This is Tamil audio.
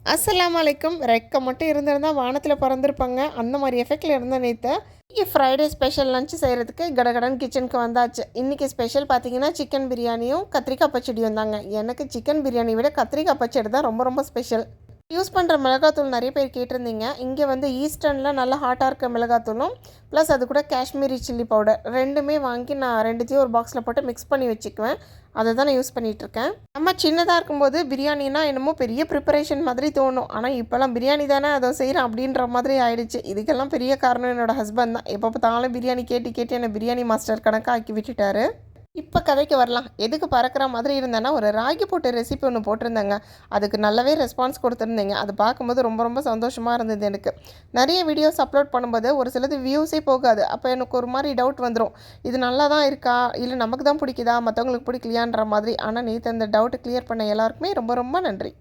அஸ்ஸலாமு அலைக்கும். ரெக்க மட்டும் இருந்திருந்தால் வானத்தில் பறந்துருப்பாங்க. அந்த மாதிரி எஃபெக்டில் இருந்த நேற்று இன்றைக்கி ஃப்ரைடே ஸ்பெஷல் லஞ்ச் செய்கிறதுக்கு கடகடன் கிச்சனுக்கு வந்தாச்சு. இன்றைக்கி ஸ்பெஷல் பார்த்தீங்கன்னா சிக்கன் பிரியாணியும் கத்திரிக்காய் பச்சடியும் தாங்க. எனக்கு சிக்கன் பிரியாணி விட கத்திரிக்காய் பச்சடி தான் ரொம்ப ரொம்ப ஸ்பெஷல். யூஸ் பண்ணுற மிளகாத்தூள் நிறைய பேர் கேட்டிருந்தீங்க. இங்கே வந்து ஈஸ்டர்னில் நல்லா ஹாட்டாக இருக்க மிளகாத்தூளும் ப்ளஸ் அது கூட காஷ்மீரி சில்லி பவுடர் ரெண்டுமே வாங்கி நான் ரெண்டுத்தையும் ஒரு பாக்ஸில் போட்டு மிக்ஸ் பண்ணி வச்சுக்குவேன். அதை தான் நான் யூஸ் பண்ணிகிட்ருக்கேன். நம்ம சின்னதாக இருக்கும்போது பிரியாணினா என்னமோ பெரிய ப்ரிப்பரேஷன் மாதிரி தோணும். ஆனால் இப்போல்லாம் பிரியாணி தானே அதை செய்கிறேன் அப்படின்ற மாதிரி ஆயிடுச்சு. இதுக்கெல்லாம் பெரிய காரணம் என்னோடய ஹஸ்பண்ட் தான். எப்போ பார்த்தாலும் பிரியாணி கேட்டு கேட்டு என்னை பிரியாணி மாஸ்டர் கணக்காக ஆக்கி விட்டுட்டாரு. இப்போ கதைக்கு வரலாம். எதுக்கு பறக்கிற மாதிரி இருந்தேன்னா, ஒரு ராகி போட்டு ரெசிபி ஒன்று போட்டிருந்தேங்க. அதுக்கு நல்லாவே ரெஸ்பான்ஸ் கொடுத்துருந்தீங்க. அது பார்க்கும்போது ரொம்ப ரொம்ப சந்தோஷமாக இருந்தது எனக்கு. நிறைய வீடியோஸ் அப்லோட் பண்ணும்போது ஒரு சிலது வியூஸே போகாது. அப்போ எனக்கு ஒரு மாதிரி டவுட் வந்துடும். இது நல்லா தான் இருக்கா, இல்லை நமக்கு தான் பிடிக்குதா, மற்றவங்களுக்கு பிடிக்கலையான்ற மாதிரி. ஆனால் நேற்று அந்த டவுட் கிளியர் பண்ண எல்லாருக்குமே ரொம்ப ரொம்ப நன்றி.